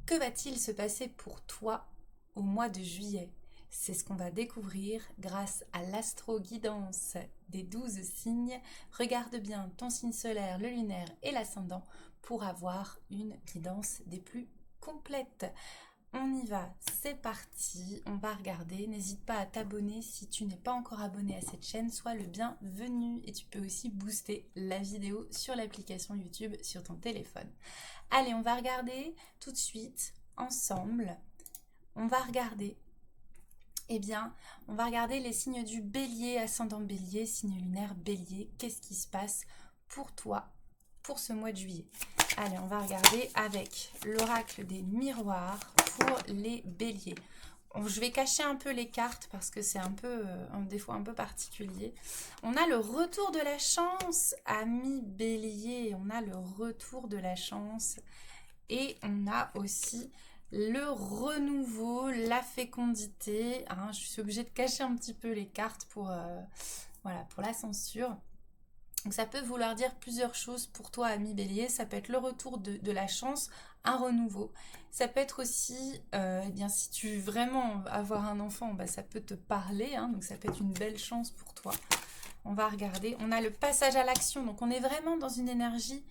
Que va-t-il se passer pour toi au mois de juillet? C'est ce qu'on va découvrir grâce à l'astro-guidance des 12 signes. Regarde bien ton signe solaire, le lunaire et l'ascendant pour avoir une guidance des plus complètes. On y va, c'est parti, on va regarder. N'hésite pas à t'abonner si tu n'es pas encore abonné à cette chaîne, sois le bienvenu et tu peux aussi booster la vidéo sur l'application YouTube sur ton téléphone. Allez, on va regarder tout de suite ensemble. On va regarder, on va regarder les signes du bélier, ascendant bélier, signe lunaire bélier. Qu'est-ce qui se passe pour toi pour ce mois de juillet? Allez, on va regarder avec l'oracle des miroirs pour les béliers. Je vais cacher un peu les cartes parce que c'est un peu, des fois un peu particulier. On a le retour de la chance, ami bélier. On a le retour de la chance. Et on a aussi le renouveau, la fécondité. Hein, je suis obligée de cacher un petit peu les cartes pour la censure. Donc ça peut vouloir dire plusieurs choses pour toi, ami bélier. Ça peut être le retour de la chance, un renouveau. Ça peut être aussi, si tu veux vraiment avoir un enfant, ça peut te parler. Hein, donc ça peut être une belle chance pour toi. On va regarder. On a le passage à l'action. Donc on est vraiment dans une énergie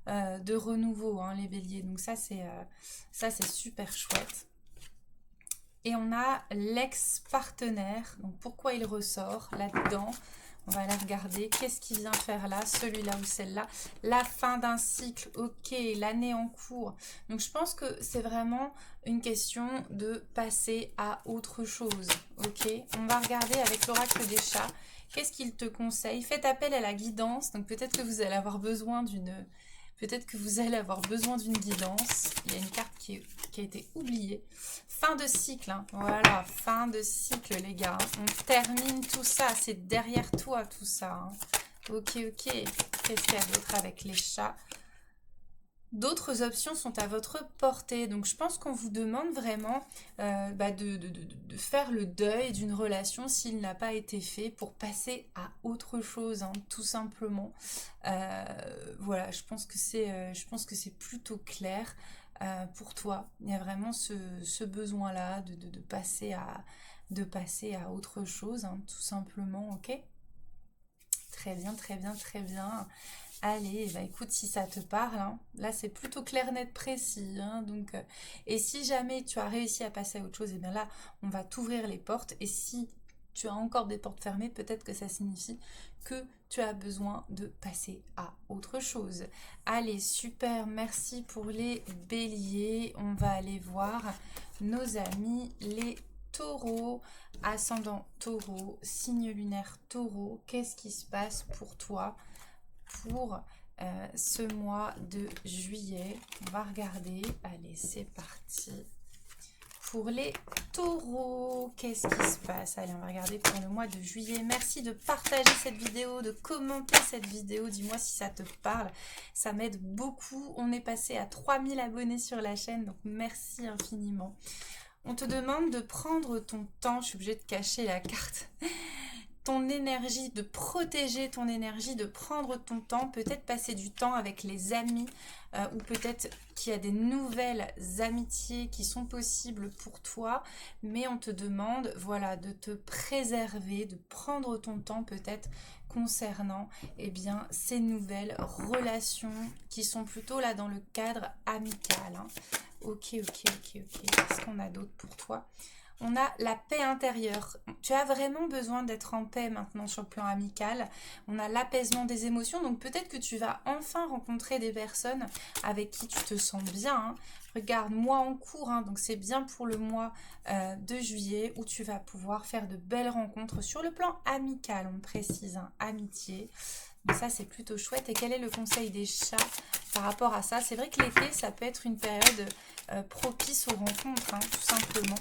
de renouveau, hein, les béliers. Donc ça c'est super chouette. Et on a l'ex-partenaire. Donc pourquoi il ressort là-dedans? On va aller regarder. Qu'est-ce qu'il vient faire là? Celui-là ou celle-là? La fin d'un cycle. Ok, l'année en cours. Donc je pense que c'est vraiment une question de passer à autre chose. Ok, on va regarder avec l'oracle des chats. Qu'est-ce qu'il te conseille? Faites appel à la guidance. Donc peut-être que vous allez avoir besoin d'une... Peut-être que vous allez avoir besoin d'une guidance. Il y a une carte qui a été oubliée. Fin de cycle. Hein. Voilà, fin de cycle, les gars. On termine tout ça. C'est derrière toi, tout ça. Hein. Ok. Qu'est-ce qu'il y a d'autre avec les chats? D'autres options sont à votre portée. Donc, je pense qu'on vous demande vraiment de faire le deuil d'une relation s'il n'a pas été fait pour passer à autre chose, hein, tout simplement. Voilà, je pense que c'est plutôt clair pour toi. Il y a vraiment ce besoin-là de passer à autre chose, hein, tout simplement. Ok? Très bien. Allez, écoute, si ça te parle, hein, là c'est plutôt clair, net, précis. Hein, donc, et si jamais tu as réussi à passer à autre chose, et bien là, on va t'ouvrir les portes. Et si tu as encore des portes fermées, peut-être que ça signifie que tu as besoin de passer à autre chose. Allez, super, merci pour les béliers. On va aller voir nos amis les taureaux, ascendant taureau, signe lunaire taureau. Qu'est-ce qui se passe pour toi pour ce mois de juillet? On va regarder. Allez, c'est parti. Pour les taureaux, qu'est-ce qui se passe? Allez, on va regarder pour le mois de juillet. Merci de partager cette vidéo, de commenter cette vidéo. Dis-moi si ça te parle. Ça m'aide beaucoup. On est passé à 3000 abonnés sur la chaîne, donc merci infiniment. On te demande de prendre ton temps. Je suis obligée de cacher la carte. Ton énergie, de protéger ton énergie, de prendre ton temps, peut-être passer du temps avec les amis ou peut-être qu'il y a des nouvelles amitiés qui sont possibles pour toi, mais on te demande voilà, de te préserver, de prendre ton temps peut-être concernant ces nouvelles relations qui sont plutôt là dans le cadre amical. Hein. Ok. Qu'est-ce qu'on a d'autre pour toi? On a la paix intérieure. Tu as vraiment besoin d'être en paix maintenant sur le plan amical. On a l'apaisement des émotions. Donc peut-être que tu vas enfin rencontrer des personnes avec qui tu te sens bien. Hein. Regarde, mois en cours. Hein, donc c'est bien pour le mois de juillet où tu vas pouvoir faire de belles rencontres sur le plan amical. On précise, hein, amitié. Donc ça, c'est plutôt chouette. Et quel est le conseil des chats par rapport à ça? C'est vrai que l'été, ça peut être une période propice aux rencontres, hein, tout simplement.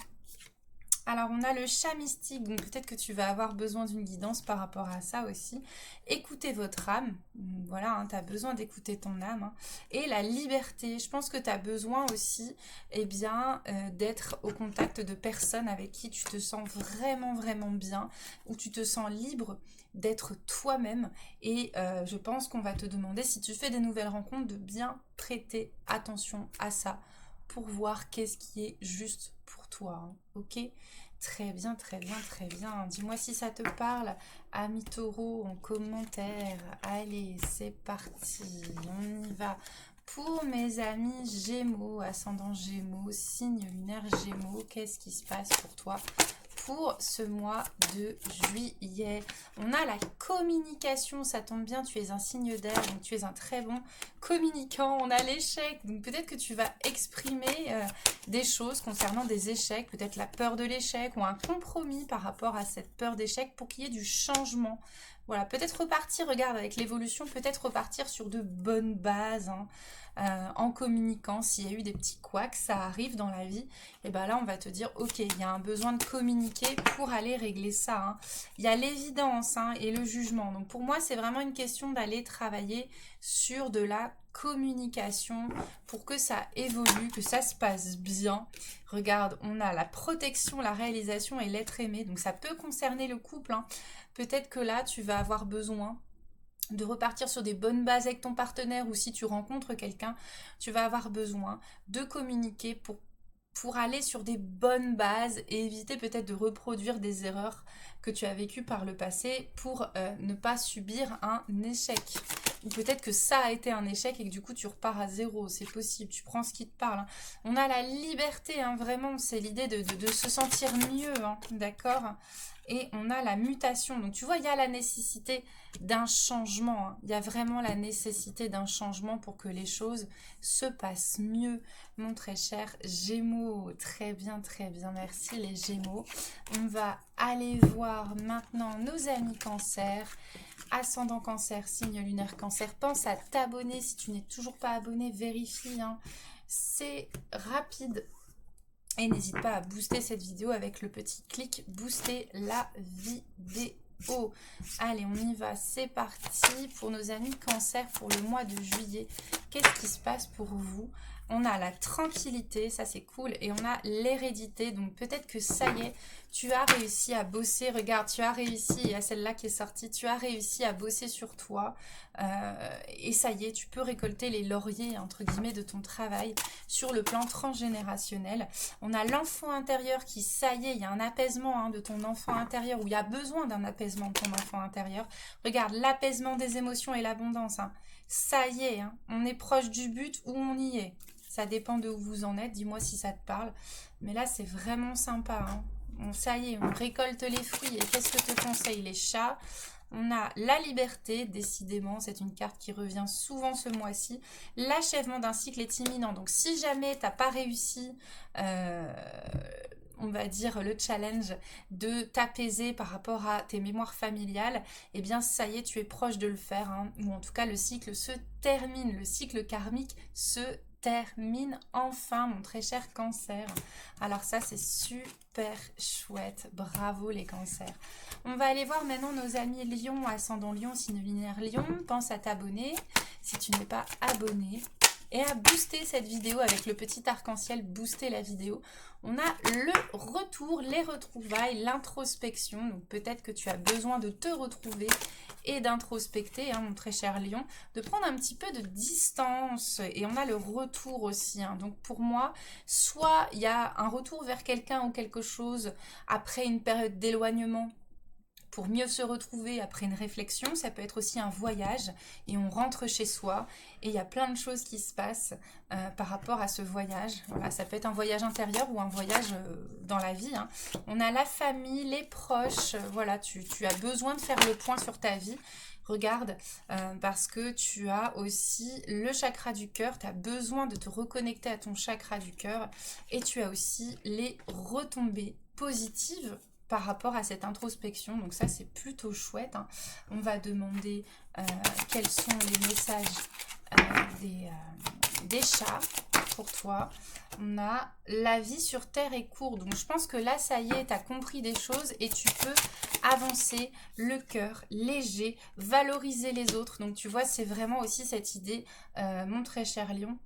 Alors, on a le chat mystique, donc peut-être que tu vas avoir besoin d'une guidance par rapport à ça aussi. Écoutez votre âme, voilà, hein, tu as besoin d'écouter ton âme. Hein. Et la liberté, je pense que tu as besoin aussi d'être au contact de personnes avec qui tu te sens vraiment bien, où tu te sens libre d'être toi-même. Et je pense qu'on va te demander, si tu fais des nouvelles rencontres, de bien prêter attention à ça. pour voir qu'est-ce qui est juste pour toi, hein, ok? Très bien, très bien, très bien. Dis-moi si ça te parle, ami Taureau, en commentaire. Allez, c'est parti, on y va. Pour mes amis Gémeaux, ascendant Gémeaux, signe lunaire Gémeaux, qu'est-ce qui se passe pour toi pour ce mois de juillet? On a la communication, ça tombe bien, tu es un signe d'air, donc tu es un très bon communicant. On a l'échec, donc peut-être que tu vas exprimer des choses concernant des échecs, peut-être la peur de l'échec ou un compromis par rapport à cette peur d'échec pour qu'il y ait du changement. Voilà, peut-être repartir, regarde, avec l'évolution, peut-être repartir sur de bonnes bases, hein, en communiquant. S'il y a eu des petits couacs, ça arrive dans la vie, et bien là, on va te dire, ok, il y a un besoin de communiquer pour aller régler ça, hein. Il y a l'évidence, hein, et le jugement. Donc pour moi, c'est vraiment une question d'aller travailler sur de la communication pour que ça évolue, que ça se passe bien. Regarde, on a la protection, la réalisation et l'être aimé. Donc ça peut concerner le couple, hein. Peut-être que là, tu vas avoir besoin de repartir sur des bonnes bases avec ton partenaire, ou si tu rencontres quelqu'un, tu vas avoir besoin de communiquer pour aller sur des bonnes bases et éviter peut-être de reproduire des erreurs que tu as vécues par le passé pour ne pas subir un échec. Ou peut-être que ça a été un échec et que du coup tu repars à zéro, c'est possible, tu prends ce qui te parle, hein. On a la liberté, hein, vraiment, c'est l'idée de se sentir mieux, hein, d'accord? Et on a la mutation, donc tu vois, il y a la nécessité d'un changement, hein. Il y a vraiment la nécessité d'un changement pour que les choses se passent mieux, mon très cher Gémeaux. Très bien, merci les Gémeaux. On va aller voir maintenant nos amis Cancer. Ascendant Cancer, signe lunaire Cancer. Pense à t'abonner si tu n'es toujours pas abonné, vérifie, hein. C'est rapide. Et n'hésite pas à booster cette vidéo avec le petit clic booster la vidéo. Allez, on y va, c'est parti pour nos amis Cancer pour le mois de juillet. Qu'est-ce qui se passe pour vous? On a la tranquillité, ça c'est cool, et on a l'hérédité. Donc peut-être que ça y est, tu as réussi à bosser. Regarde, tu as réussi, il y a celle-là qui est sortie, tu as réussi à bosser sur toi. Et ça y est, tu peux récolter les lauriers, entre guillemets, de ton travail sur le plan transgénérationnel. On a l'enfant intérieur qui, ça y est, il y a un apaisement, hein, de ton enfant intérieur, ou il y a besoin d'un apaisement de ton enfant intérieur. Regarde, l'apaisement des émotions et l'abondance, hein. Ça y est, hein, on est proche du but ou on y est. Ça dépend de où vous en êtes, dis-moi si ça te parle. Mais là, c'est vraiment sympa, hein. Ça y est, on récolte les fruits. Et qu'est-ce que te conseillent les chats? On a la liberté, décidément, c'est une carte qui revient souvent ce mois-ci. L'achèvement d'un cycle est imminent. Donc si jamais tu n'as pas réussi, on va dire, le challenge de t'apaiser par rapport à tes mémoires familiales, eh bien ça y est, tu es proche de le faire, hein. Ou en tout cas, le cycle se termine, le cycle karmique se termine enfin, mon très cher Cancer. Alors ça, c'est super chouette. Bravo les Cancers. On va aller voir maintenant nos amis Lion, ascendant Lion, signe lunaire Lion. Pense à t'abonner si tu n'es pas abonné et à booster cette vidéo avec le petit arc-en-ciel, booster la vidéo. On a le retour, les retrouvailles, l'introspection. Donc peut-être que tu as besoin de te retrouver et d'introspecter, hein, mon très cher Lion, de prendre un petit peu de distance. Et on a le retour aussi, hein. Donc pour moi, soit il y a un retour vers quelqu'un ou quelque chose après une période d'éloignement, pour mieux se retrouver après une réflexion. Ça peut être aussi un voyage et on rentre chez soi et il y a plein de choses qui se passent par rapport à ce voyage. Voilà, ça peut être un voyage intérieur ou un voyage dans la vie, hein. On a la famille, les proches, voilà, tu as besoin de faire le point sur ta vie. Regarde, parce que tu as aussi le chakra du cœur, tu as besoin de te reconnecter à ton chakra du cœur et tu as aussi les retombées positives par rapport à cette introspection. Donc ça, c'est plutôt chouette, hein. On va demander quels sont les messages des chats pour toi. On a la vie sur Terre est courte. Donc je pense que là, ça y est, tu as compris des choses et tu peux avancer le cœur léger, valoriser les autres. Donc tu vois, c'est vraiment aussi cette idée, mon très cher Lion.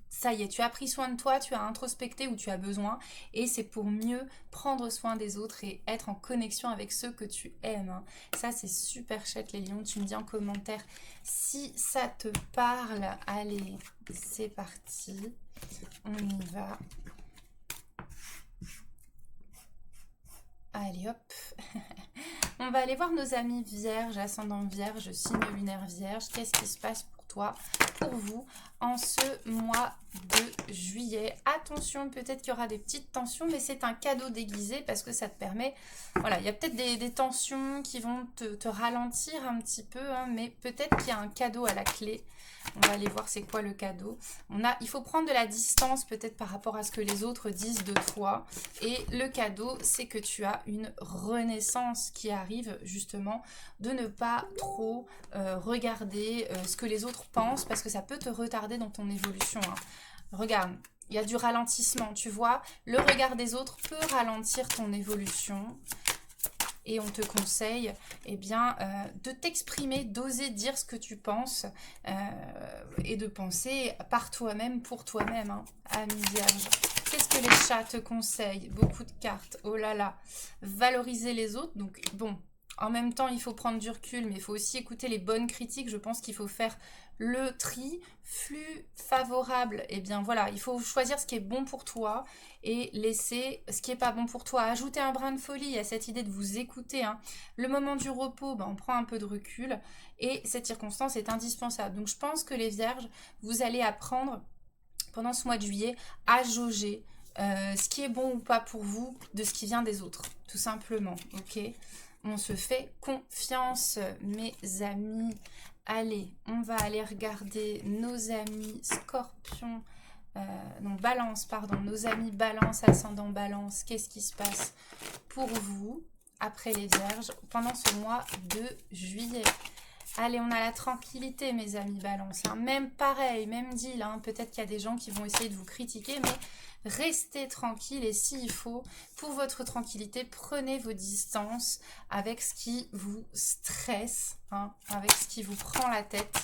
Ça y est, tu as pris soin de toi, tu as introspecté où tu as besoin et c'est pour mieux prendre soin des autres et être en connexion avec ceux que tu aimes, hein. Ça, c'est super chouette les lions. Tu me dis en commentaire si ça te parle. Allez, c'est parti. On y va. Allez hop. On va aller voir nos amis vierges, ascendant vierge, signe lunaire vierge. Qu'est-ce qui se passe pour toi, pour vous, en ce mois de juillet? Attention, peut-être qu'il y aura des petites tensions, mais c'est un cadeau déguisé parce que ça te permet... Voilà, il y a peut-être des tensions qui vont te ralentir un petit peu, hein, mais peut-être qu'il y a un cadeau à la clé. On va aller voir c'est quoi le cadeau. Il faut prendre de la distance peut-être par rapport à ce que les autres disent de toi. Et le cadeau, c'est que tu as une renaissance qui arrive justement, de ne pas trop regarder ce que les autres pensent parce que ça peut te retarder dans ton évolution. Hein. Regarde, il y a du ralentissement, tu vois. Le regard des autres peut ralentir ton évolution. Et on te conseille de t'exprimer, d'oser dire ce que tu penses et de penser par toi-même, pour toi-même, hein, ami vierge. Qu'est-ce que les chats te conseillent? Beaucoup de cartes, oh là là. Valoriser les autres, donc bon, en même temps, il faut prendre du recul, mais il faut aussi écouter les bonnes critiques. Je pense qu'il faut faire le tri, flux favorable. Eh bien voilà, il faut choisir ce qui est bon pour toi et laisser ce qui n'est pas bon pour toi. Ajouter un brin de folie à cette idée de vous écouter. Hein. Le moment du repos, on prend un peu de recul et cette circonstance est indispensable. Donc je pense que les vierges, vous allez apprendre pendant ce mois de juillet à jauger ce qui est bon ou pas pour vous de ce qui vient des autres, tout simplement, ok? On se fait confiance, mes amis. Allez, on va aller regarder nos amis scorpions, non, balance, pardon, nos amis balance, ascendant balance. Qu'est-ce qui se passe pour vous, après les vierges, pendant ce mois de juillet? Allez, on a la tranquillité, mes amis balance. Hein. Même pareil, même deal. Hein. Peut-être qu'il y a des gens qui vont essayer de vous critiquer, mais restez tranquille. Et s'il faut, pour votre tranquillité, prenez vos distances avec ce qui vous stresse, hein, avec ce qui vous prend la tête.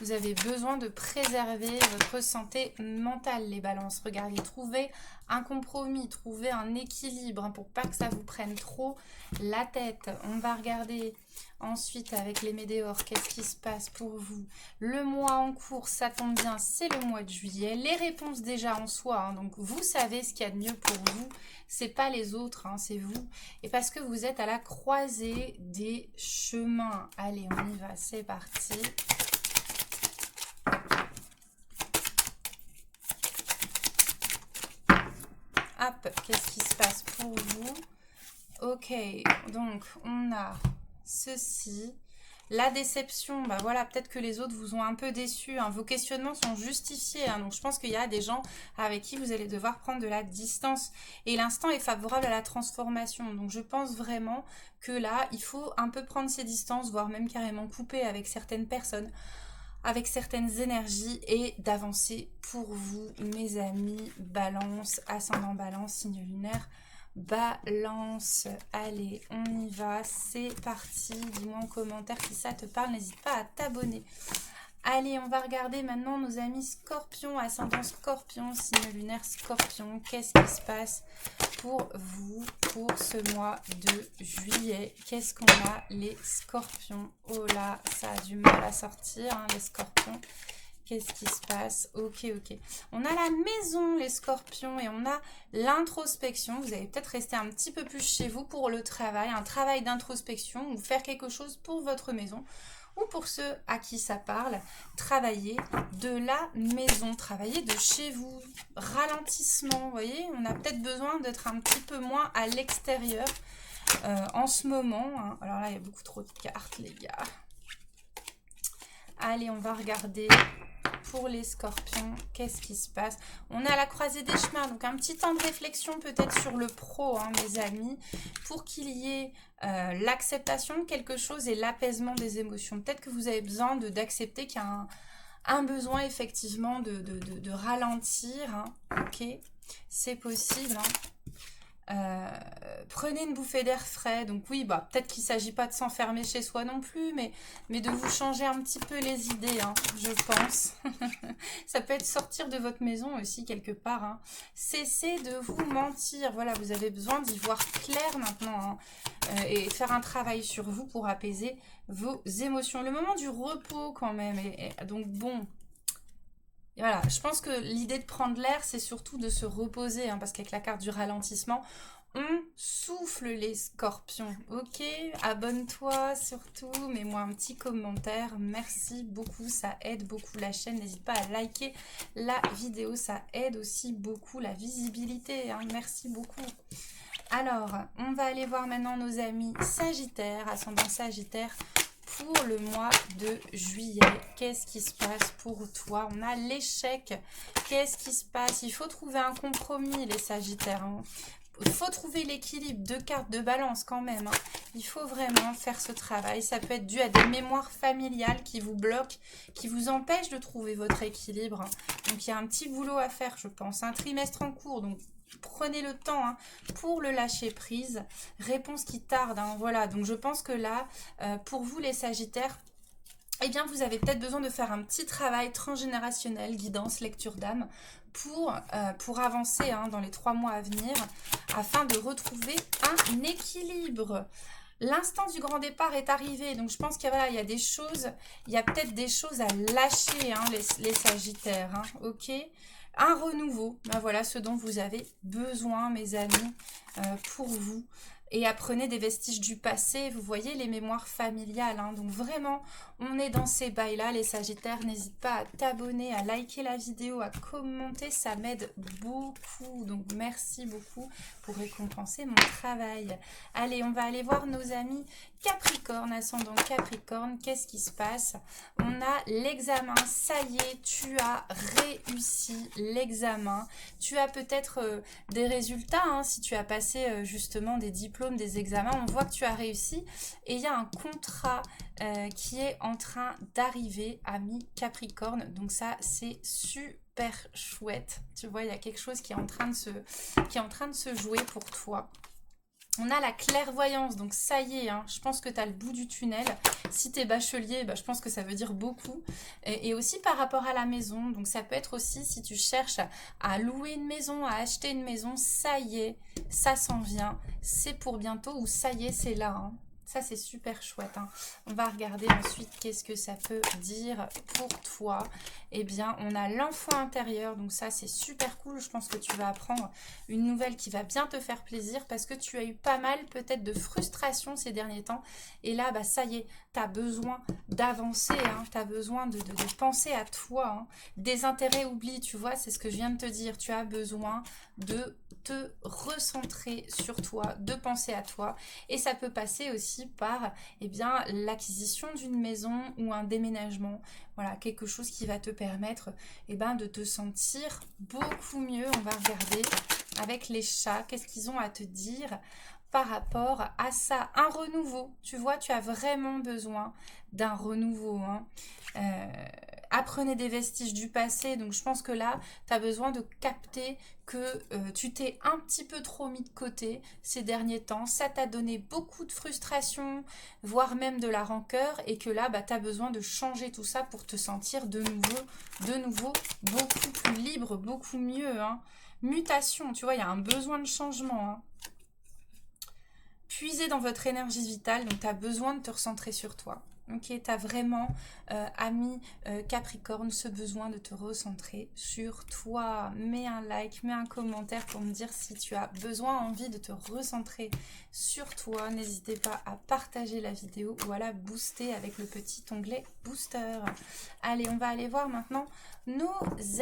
Vous avez besoin de préserver votre santé mentale, les balances. Regardez, trouvez un compromis, trouvez un équilibre, hein, pour pas que ça vous prenne trop la tête. On va regarder ensuite avec les météores, qu'est-ce qui se passe pour vous? Le mois en cours, ça tombe bien, c'est le mois de juillet. Les réponses déjà en soi, hein, donc vous savez ce qu'il y a de mieux pour vous. C'est pas les autres, hein, c'est vous. Et parce que vous êtes à la croisée des chemins. Allez, on y va, c'est parti. Hop, qu'est-ce qui se passe pour vous? Ok, donc on a ceci. La déception, bah voilà, peut-être que les autres vous ont un peu déçu. Hein. Vos questionnements sont justifiés. Hein. Donc je pense qu'il y a des gens avec qui vous allez devoir prendre de la distance. Et l'instant est favorable à la transformation. Donc je pense vraiment que là, il faut un peu prendre ses distances, voire même carrément couper avec certaines personnes, avec certaines énergies et d'avancer pour vous, mes amis. Balance, ascendant balance, signe lunaire. Balance, allez, on y va, c'est parti. Dis-moi en commentaire si ça te parle, n'hésite pas à t'abonner. Allez, on va regarder maintenant nos amis scorpions, ascendant scorpion, signe lunaire scorpion. Qu'est-ce qui se passe pour vous pour ce mois de juillet? Qu'est-ce qu'on a, les scorpions? Oh là, ça a du mal à sortir, hein, les scorpions. Qu'est-ce qui se passe? Ok, ok. On a la maison, les scorpions, et on a l'introspection. Vous allez peut-être rester un petit peu plus chez vous pour le travail, un travail d'introspection ou faire quelque chose pour votre maison. Ou pour ceux à qui ça parle, travailler de la maison, travailler de chez vous. Ralentissement, vous voyez, on a peut-être besoin d'être un petit peu moins à l'extérieur en ce moment. Hein. Alors là, il y a beaucoup trop de cartes, les gars. Allez, on va regarder pour les scorpions, qu'est-ce qui se passe? On est à la croisée des chemins, donc un petit temps de réflexion peut-être sur le pro, hein, mes amis, pour qu'il y ait l'acceptation de quelque chose et l'apaisement des émotions. Peut-être que vous avez besoin d'accepter qu'il y a un besoin effectivement de ralentir, hein, ok? C'est possible, hein. Prenez une bouffée d'air frais. Donc oui, bah peut-être qu'il ne s'agit pas de s'enfermer chez soi non plus, mais de vous changer un petit peu les idées, hein, je pense. Ça peut être sortir de votre maison aussi quelque part. Hein. Cessez de vous mentir. Voilà, vous avez besoin d'y voir clair maintenant, hein, et faire un travail sur vous pour apaiser vos émotions. Le moment du repos quand même. Donc bon... Et voilà, je pense que l'idée de prendre l'air, c'est surtout de se reposer, hein, parce qu'avec la carte du ralentissement, on souffle les scorpions. Ok, abonne-toi surtout, mets-moi un petit commentaire. Merci beaucoup, ça aide beaucoup la chaîne. N'hésite pas à liker la vidéo, ça aide aussi beaucoup la visibilité, hein. Merci beaucoup. Alors, on va aller voir maintenant nos amis Sagittaires, ascendant Sagittaire, pour le mois de juillet. Qu'est-ce qui se passe pour toi? On a l'échec. Qu'est-ce qui se passe? Il faut trouver un compromis, les Sagittaires, hein. Il faut trouver l'équilibre, 2 cartes de balance quand même, hein. Il faut vraiment faire ce travail. Ça peut être dû à des mémoires familiales qui vous bloquent, qui vous empêchent de trouver votre équilibre. Donc il y a un petit boulot à faire, je pense. Un trimestre en cours, donc prenez le temps, hein, pour le lâcher prise. Réponse qui tarde, hein, voilà. Donc je pense que là, pour vous les Sagittaires, eh bien vous avez peut-être besoin de faire un petit travail transgénérationnel, guidance, lecture d'âme, pour avancer, hein, dans les 3 mois à venir, afin de retrouver un équilibre. L'instant du grand départ est arrivé, donc je pense qu'il y a, voilà, il y a des choses, il y a peut-être des choses à lâcher, hein, les Sagittaires, hein, ok. Un renouveau, ben voilà ce dont vous avez besoin, mes amis, pour vous. Et apprenez des vestiges du passé, vous voyez les mémoires familiales, hein. Donc vraiment, on est dans ces bails-là, les Sagittaires. N'hésite pas à t'abonner, à liker la vidéo, à commenter, ça m'aide beaucoup. Donc merci beaucoup pour récompenser mon travail. Allez, on va aller voir nos amis Capricorne, ascendant Capricorne. Qu'est-ce qui se passe? On a l'examen, ça y est, tu as réussi l'examen. Tu as peut-être des résultats, hein, si tu as passé justement des diplômes, des examens. On voit que tu as réussi et il y a un contrat qui est en train d'arriver, ami Capricorne. Donc ça, c'est super chouette. Tu vois, il y a quelque chose qui est en train de se jouer pour toi. On a la clairvoyance, donc ça y est, hein, je pense que tu as le bout du tunnel. Si tu es bachelier, bah, je pense que ça veut dire beaucoup. Et aussi par rapport à la maison, donc ça peut être aussi si tu cherches à louer une maison, à acheter une maison, ça y est, ça s'en vient, c'est pour bientôt ou ça y est, c'est là, hein. Ça, c'est super chouette, hein. On va regarder ensuite qu'est-ce que ça peut dire pour toi. Eh bien, on a l'enfant intérieur. Donc ça, c'est super cool. Je pense que tu vas apprendre une nouvelle qui va bien te faire plaisir parce que tu as eu pas mal peut-être de frustration ces derniers temps. Et là, bah, ça y est, tu as besoin d'avancer, hein. Tu as besoin de penser à toi, hein. Des intérêts oubliés, tu vois, c'est ce que je viens de te dire. Tu as besoin de te recentrer sur toi, de penser à toi. Et ça peut passer aussi par, eh bien, l'acquisition d'une maison ou un déménagement. Voilà, quelque chose qui va te permettre, eh ben, de te sentir beaucoup mieux. On va regarder avec les chats, qu'est-ce qu'ils ont à te dire par rapport à ça. Un renouveau, tu vois, tu as vraiment besoin d'un renouveau, hein. Apprenez des vestiges du passé, donc je pense que là, tu as besoin de capter que tu t'es un petit peu trop mis de côté ces derniers temps. Ça t'a donné beaucoup de frustration, voire même de la rancœur, et que là, bah, tu as besoin de changer tout ça pour te sentir de nouveau beaucoup plus libre, beaucoup mieux, hein. Mutation, tu vois, il y a un besoin de changement, hein. Puiser dans votre énergie vitale, donc tu as besoin de te recentrer sur toi. Ok, tu as vraiment, ami Capricorne, ce besoin de te recentrer sur toi. Mets un like, mets un commentaire pour me dire si tu as besoin, envie de te recentrer sur toi. N'hésitez pas à partager la vidéo ou à la booster avec le petit onglet booster. Allez, on va aller voir maintenant nos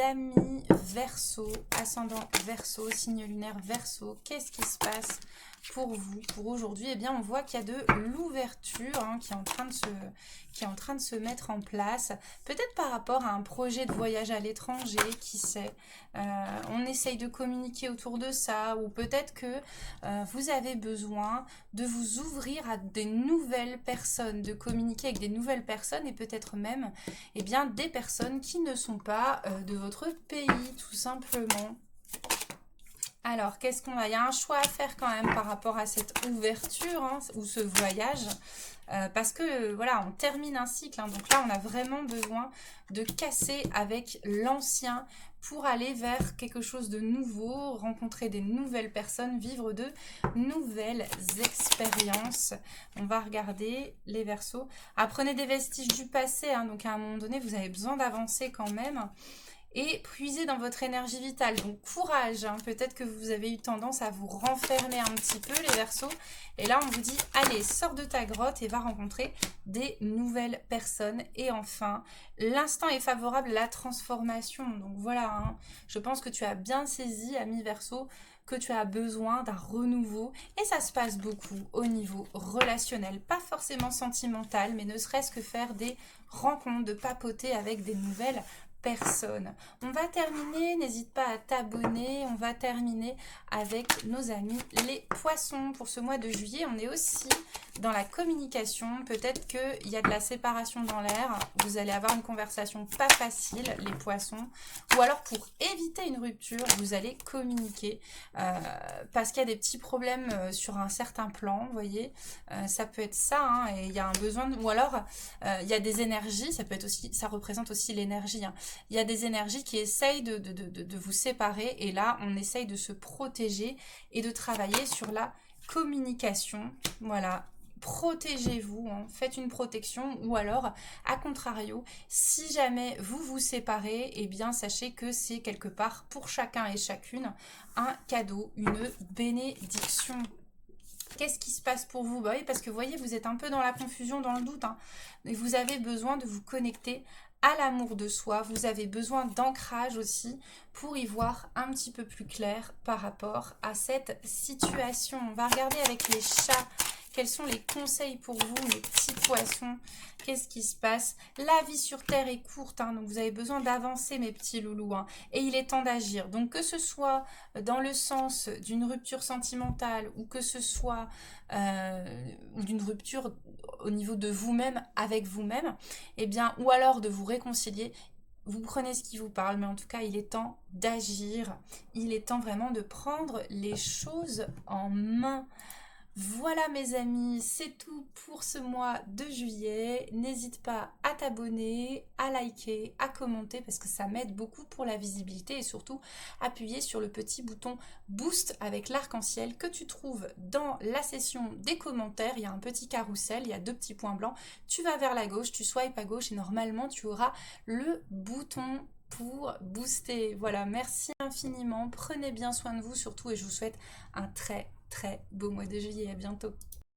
amis Verseau, ascendant Verseau, signe lunaire Verseau. Qu'est-ce qui se passe pour vous, pour aujourd'hui? Eh bien, on voit qu'il y a de l'ouverture, hein, qui est en train de se mettre en place. Peut-être par rapport à un projet de voyage à l'étranger, qui sait. On essaye de communiquer autour de ça, ou peut-être que vous avez besoin de vous ouvrir à des nouvelles personnes, de communiquer avec des nouvelles personnes, et peut-être même, eh bien, des personnes qui ne sont pas de votre pays, tout simplement. Alors, qu'est-ce qu'on a? Il y a un choix à faire quand même par rapport à cette ouverture, hein, ou ce voyage. Parce que, voilà, on termine un cycle, hein, donc là, on a vraiment besoin de casser avec l'ancien pour aller vers quelque chose de nouveau, rencontrer des nouvelles personnes, vivre de nouvelles expériences. On va regarder les Verseaux. Apprenez des vestiges du passé, hein, donc à un moment donné, vous avez besoin d'avancer quand même. et puiser dans votre énergie vitale. Donc courage, hein. Peut-être que vous avez eu tendance à vous renfermer un petit peu les Verseaux. Et là, on vous dit, allez, sors de ta grotte et va rencontrer des nouvelles personnes. Et enfin, l'instant est favorable à la transformation. Donc voilà, hein. Je pense que tu as bien saisi, ami Verseau, que tu as besoin d'un renouveau. Et ça se passe beaucoup au niveau relationnel, pas forcément sentimental, mais ne serait-ce que faire des rencontres, de papoter avec des nouvelles personnes. On va terminer, n'hésite pas à t'abonner, on va terminer avec nos amis les poissons. Pour ce mois de juillet, on est aussi dans la communication. Peut-être qu'il y a de la séparation dans l'air, vous allez avoir une conversation pas facile, les poissons, ou alors pour éviter une rupture, vous allez communiquer parce qu'il y a des petits problèmes sur un certain plan, vous voyez, ça peut être ça, hein, et il y a un besoin, ou alors il y a des énergies, ça peut être aussi, ça représente aussi l'énergie, hein. Il y a des énergies qui essayent de vous séparer, et là on essaye de se protéger et de travailler sur la communication. Voilà, protégez-vous, hein, faites une protection, ou alors, à contrario, si jamais vous vous séparez, eh bien sachez que c'est quelque part pour chacun et chacune un cadeau, une bénédiction. Qu'est-ce qui se passe pour vous? Bah oui, parce que vous voyez, vous êtes un peu dans la confusion, dans le doute, hein, et vous avez besoin de vous connecter à l'amour de soi, vous avez besoin d'ancrage aussi pour y voir un petit peu plus clair par rapport à cette situation. On va regarder avec les chats. Quels sont les conseils pour vous, mes petits poissons? Qu'est-ce qui se passe? La vie sur Terre est courte, hein, donc vous avez besoin d'avancer, mes petits loulous, hein, et il est temps d'agir. Donc que ce soit dans le sens d'une rupture sentimentale ou que ce soit d'une rupture au niveau de vous-même, avec vous-même, eh bien, ou alors de vous réconcilier, vous prenez ce qui vous parle, mais en tout cas, il est temps d'agir. Il est temps vraiment de prendre les choses en main. Voilà mes amis, c'est tout pour ce mois de juillet. N'hésite pas à t'abonner, à liker, à commenter parce que ça m'aide beaucoup pour la visibilité et surtout appuyer sur le petit bouton boost avec l'arc-en-ciel que tu trouves dans la section des commentaires. Il y a un petit carrousel, il y a 2 petits points blancs. Tu vas vers la gauche, tu swipes à gauche et normalement tu auras le bouton pour booster. Voilà, merci infiniment. Prenez bien soin de vous surtout et je vous souhaite un très beau mois de juillet. À bientôt.